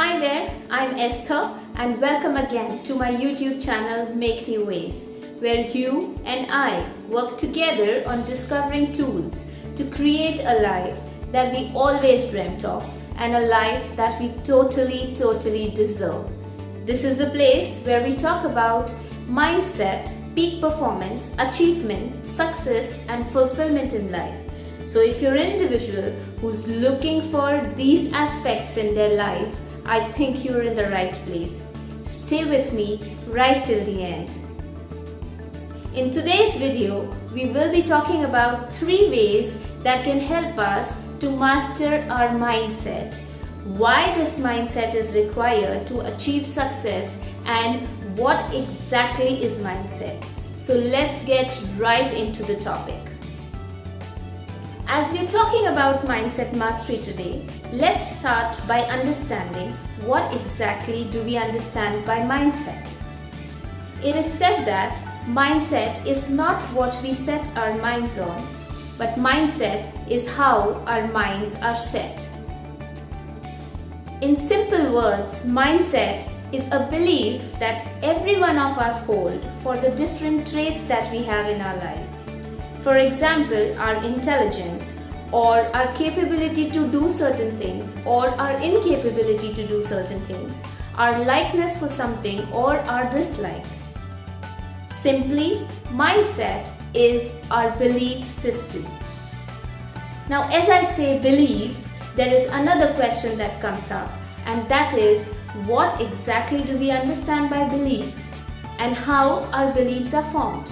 Hi there, I'm Esther and welcome again to my YouTube channel Make New Ways, where you and I work together on discovering tools to create a life that we always dreamt of and a life that we totally deserve. This is the place where we talk about mindset, peak performance, achievement, success and fulfillment in life. So if you're an individual who's looking for these aspects in their life, I think you're in the right place. Stay with me right till the end. In today's video, we will be talking about 3 ways that can help us to master our mindset, why this mindset is required to achieve success, and what exactly is mindset. So let's get right into the topic. As we're talking about mindset mastery today, let's start by understanding what exactly do we understand by mindset. It is said that mindset is not what we set our minds on, but mindset is how our minds are set. In simple words, mindset is a belief that every one of us hold for the different traits that we have in our life. For example, our intelligence, or our capability to do certain things, or our incapability to do certain things, our likeness for something, or our dislike. Simply, mindset is our belief system. Now, as I say belief, there is another question that comes up, and that is, what exactly do we understand by belief, and how our beliefs are formed?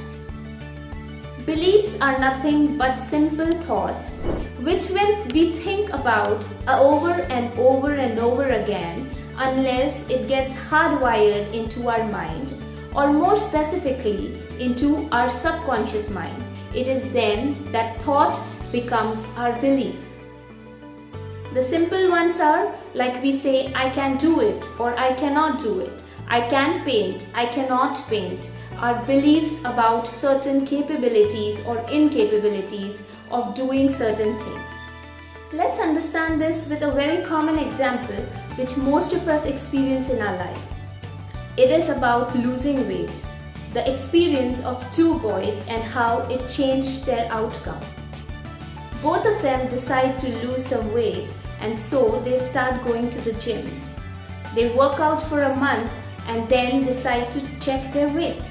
Beliefs are nothing but simple thoughts which when we think about over and over again, unless it gets hardwired into our mind, or more specifically into our subconscious mind, it is then that thought becomes our belief. The simple ones are like we say, I can do it or I cannot do it. I can paint, I cannot paint. Our beliefs about certain capabilities or incapabilities of doing certain things. Let's understand this with a very common example which most of us experience in our life. It is about losing weight, the experience of 2 boys and how it changed their outcome. Both of them decide to lose some weight and so they start going to the gym. They work out for a month and then decide to check their weight.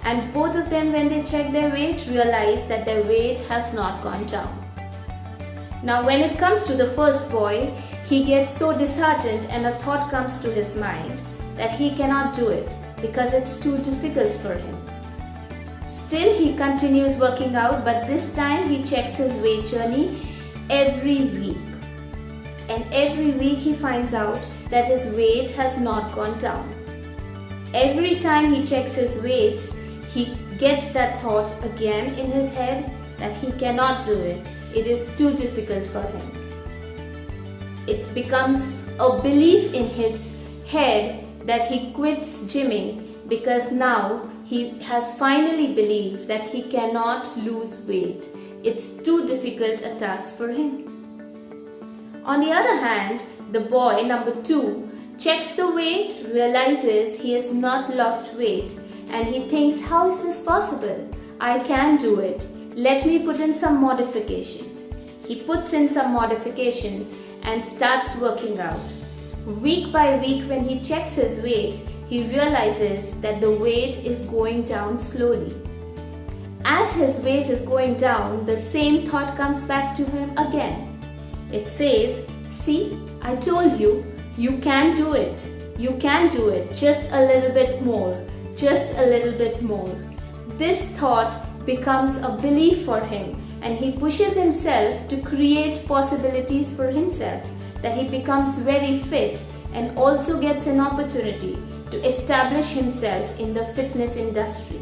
And both of them, when they check their weight, realize that their weight has not gone down. Now when it comes to the first boy, he gets so disheartened and a thought comes to his mind that he cannot do it because it's too difficult for him. Still he continues working out, but this time he checks his weight journey every week. And every week he finds out that his weight has not gone down. Every time he checks his weight, he gets that thought again in his head that he cannot do it. It is too difficult for him. It becomes a belief in his head that he quits gymming because now he has finally believed that he cannot lose weight. It's too difficult a task for him. On the other hand, the boy number 2 checks the weight, realizes he has not lost weight, and he thinks, how is this possible? I can do it. Let me put in some modifications. He puts in some modifications and starts working out. Week by week, when he checks his weight, he realizes that the weight is going down slowly. As his weight is going down, the same thought comes back to him again. It says, see, I told you, you can do it. You can do it. Just a little bit more. Just a little bit more. This thought becomes a belief for him and he pushes himself to create possibilities for himself, that he becomes very fit and also gets an opportunity to establish himself in the fitness industry.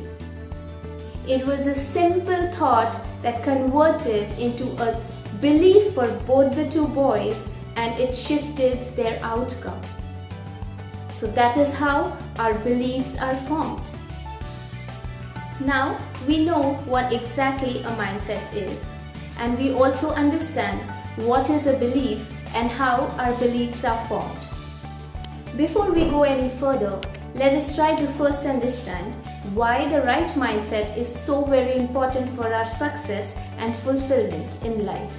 It was a simple thought that converted into a belief for both the 2 boys and it shifted their outcome. So that is how our beliefs are formed. Now we know what exactly a mindset is, and we also understand what is a belief and how our beliefs are formed. Before we go any further, let us try to first understand why the right mindset is so very important for our success and fulfillment in life.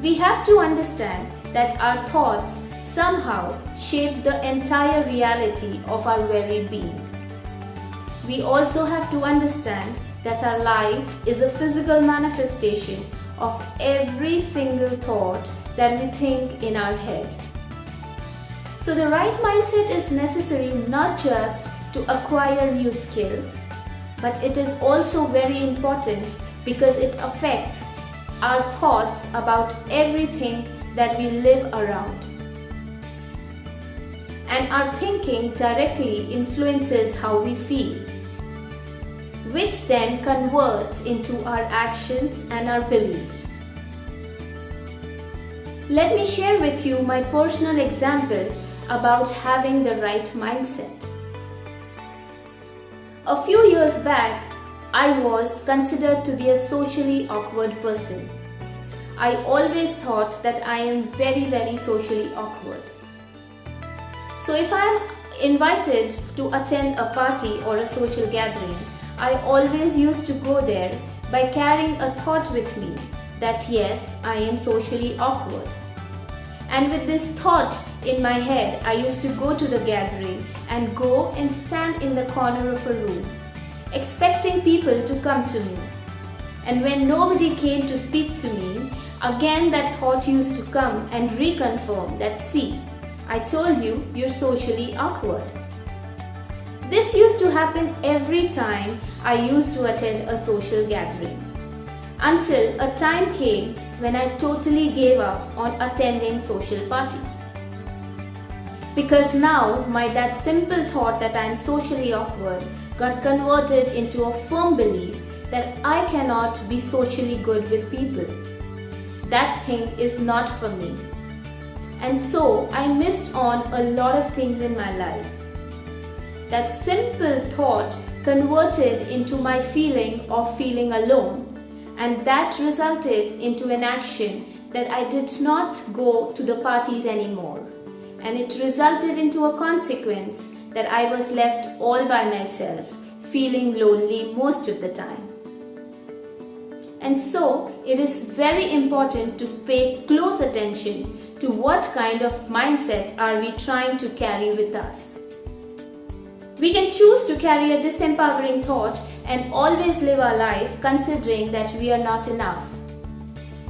We have to understand that our thoughts somehow shape the entire reality of our very being. We also have to understand that our life is a physical manifestation of every single thought that we think in our head. So the right mindset is necessary not just to acquire new skills, but it is also very important because it affects our thoughts about everything that we live around. And our thinking directly influences how we feel, which then converts into our actions and our beliefs. Let me share with you my personal example about having the right mindset. A few years back, I was considered to be a socially awkward person. I always thought that I am very socially awkward. So if I am invited to attend a party or a social gathering, I always used to go there by carrying a thought with me that yes, I am socially awkward. And with this thought in my head, I used to go to the gathering and go and stand in the corner of a room, expecting people to come to me. And when nobody came to speak to me, again that thought used to come and reconfirm that, see, I told you you're socially awkward. This used to happen every time I used to attend a social gathering, until a time came when I totally gave up on attending social parties. Because now that simple thought that I am socially awkward got converted into a firm belief that I cannot be socially good with people. That thing is not for me. And so I missed on a lot of things in my life. That simple thought converted into my feeling of feeling alone, and that resulted into an action that I did not go to the parties anymore, and it resulted into a consequence that I was left all by myself, feeling lonely most of the time. And so it is very important to pay close attention to what kind of mindset are we trying to carry with us. We can choose to carry a disempowering thought and always live our life considering that we are not enough.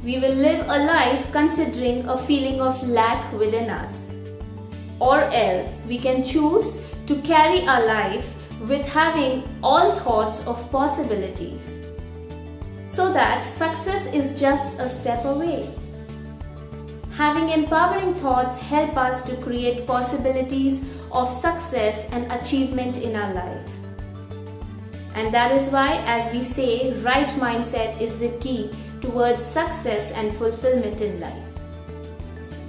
We will live a life considering a feeling of lack within us. Or else we can choose to carry our life with having all thoughts of possibilities, so that success is just a step away. Having empowering thoughts help us to create possibilities of success and achievement in our life. And that is why, as we say, right mindset is the key towards success and fulfillment in life.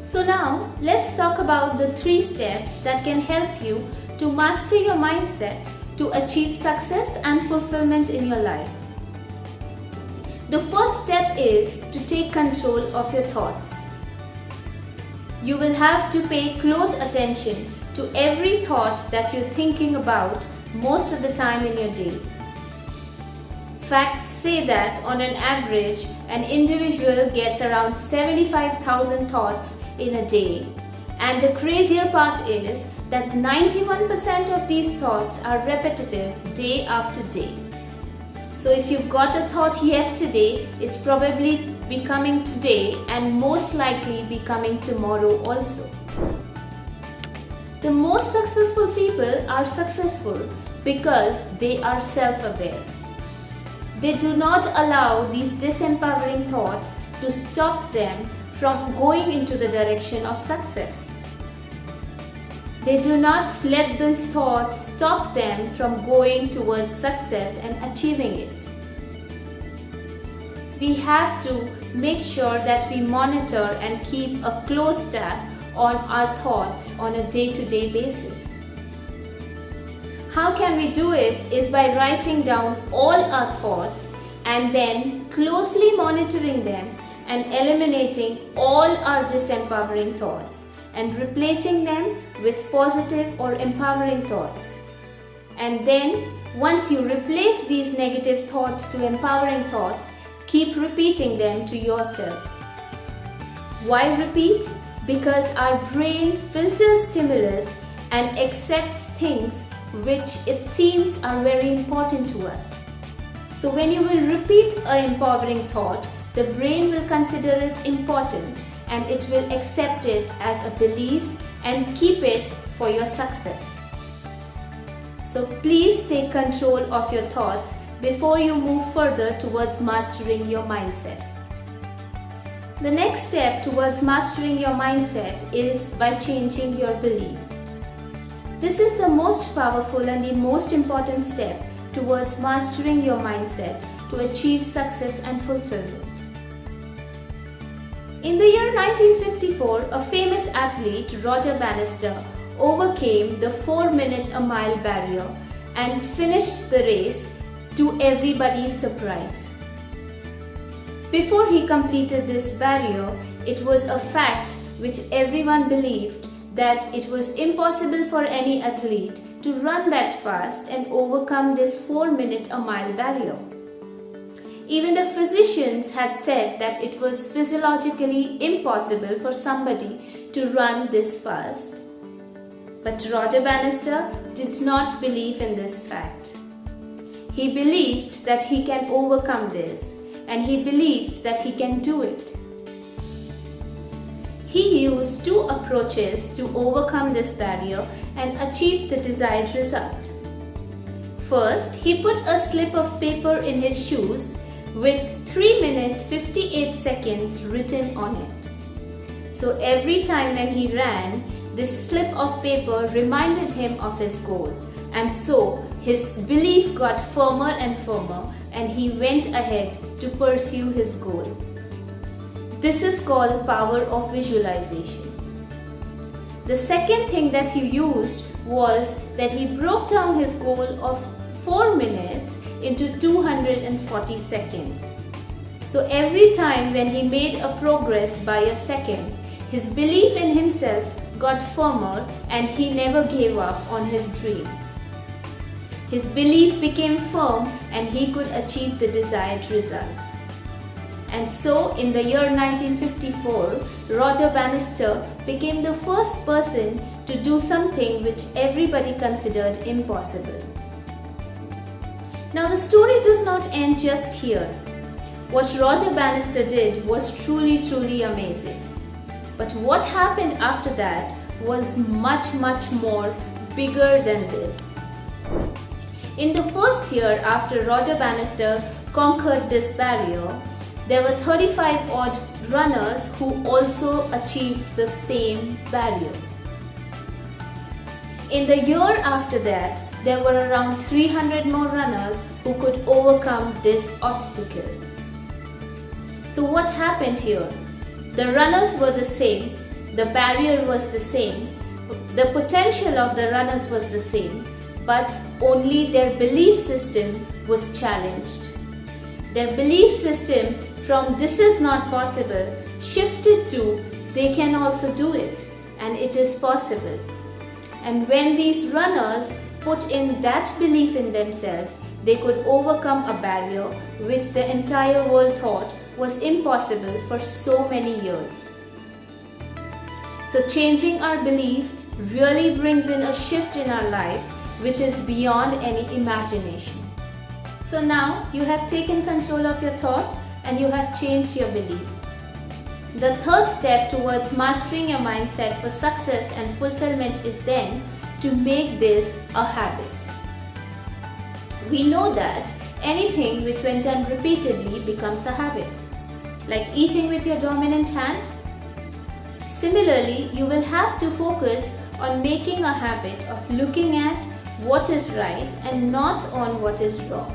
So now, let's talk about the 3 steps that can help you to master your mindset to achieve success and fulfillment in your life. The first step is to take control of your thoughts. You will have to pay close attention to every thought that you're thinking about most of the time in your day. Facts say that on an average, an individual gets around 75,000 thoughts in a day. And the crazier part is that 91% of these thoughts are repetitive day after day. So if you got a thought yesterday, it's probably becoming today and most likely becoming tomorrow also. The most successful people are successful because they are self-aware. They do not allow these disempowering thoughts to stop them from going into the direction of success. They do not let these thoughts stop them from going towards success and achieving it. We have to make sure that we monitor and keep a close tab on our thoughts on a day-to-day basis. How can we do it is by writing down all our thoughts and then closely monitoring them and eliminating all our disempowering thoughts, and replacing them with positive or empowering thoughts. And then, once you replace these negative thoughts to empowering thoughts, keep repeating them to yourself. Why repeat? Because our brain filters stimulus and accepts things which it seems are very important to us. So when you will repeat an empowering thought, the brain will consider it important and it will accept it as a belief and keep it for your success. So please take control of your thoughts before you move further towards mastering your mindset. The next step towards mastering your mindset is by changing your belief. This is the most powerful and the most important step towards mastering your mindset to achieve success and fulfillment. In the year 1954, a famous athlete, Roger Bannister, overcame the 4-minute-a-mile barrier and finished the race to everybody's surprise. Before he completed this barrier, it was a fact which everyone believed that it was impossible for any athlete to run that fast and overcome this 4-minute-a-mile barrier. Even the physicians had said that it was physiologically impossible for somebody to run this fast. But Roger Bannister did not believe in this fact. He believed that he can overcome this, and he believed that he can do it. He used 2 approaches to overcome this barrier and achieve the desired result. First, he put a slip of paper in his shoes with 3 minutes 58 seconds written on it. So every time when he ran, this slip of paper reminded him of his goal, and so his belief got firmer and firmer, and he went ahead to pursue his goal. This is called power of visualization. The second thing that he used was that he broke down his goal of 4 minutes into 240 seconds. So every time when he made a progress by a second, his belief in himself got firmer and he never gave up on his dream. His belief became firm and he could achieve the desired result. And so in the year 1954, Roger Bannister became the first person to do something which everybody considered impossible. Now the story does not end just here. What Roger Bannister did was truly amazing. But what happened after that was much more bigger than this. In the first year after Roger Bannister conquered this barrier, there were 35 odd runners who also achieved the same barrier. In the year after that, there were around 300 more runners who could overcome this obstacle. So what happened here? The runners were the same, the barrier was the same, the potential of the runners was the same, but only their belief system was challenged. Their belief system from "this is not possible" shifted to "they can also do it and it is possible." And when these runners put in that belief in themselves, they could overcome a barrier which the entire world thought was impossible for so many years. So changing our belief really brings in a shift in our life which is beyond any imagination. So now you have taken control of your thought and you have changed your belief. The third step towards mastering your mindset for success and fulfillment is then to make this a habit. We know that anything which when done repeatedly becomes a habit, like eating with your dominant hand. Similarly, you will have to focus on making a habit of looking at what is right and not on what is wrong.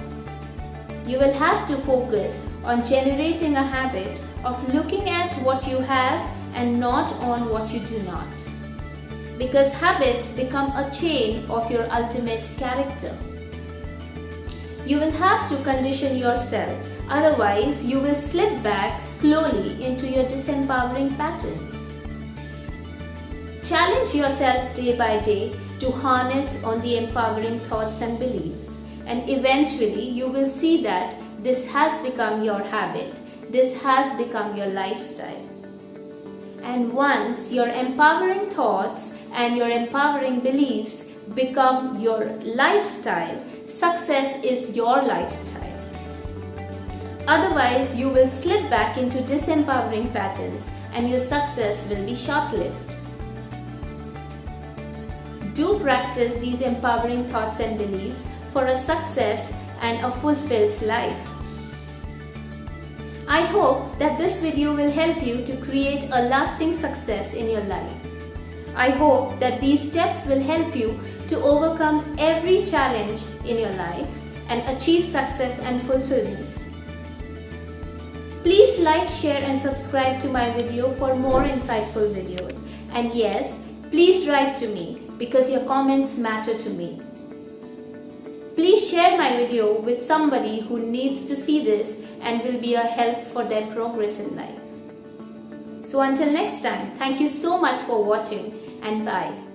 You will have to focus on generating a habit of looking at what you have and not on what you do not. Because habits become a chain of your ultimate character. You will have to condition yourself, otherwise you will slip back slowly into your disempowering patterns. Challenge yourself day by day to harness on the empowering thoughts and beliefs, and eventually you will see that this has become your habit, this has become your lifestyle. And once your empowering thoughts and your empowering beliefs become your lifestyle, success is your lifestyle. Otherwise, you will slip back into disempowering patterns and your success will be short-lived. Do practice these empowering thoughts and beliefs for a success and a fulfilled life. I hope that this video will help you to create a lasting success in your life. I hope that these steps will help you to overcome every challenge in your life and achieve success and fulfillment. Please like, share and subscribe to my video for more insightful videos. And yes, please write to me because your comments matter to me. Please share my video with somebody who needs to see this and will be a help for their progress in life. So until next time, thank you so much for watching and bye.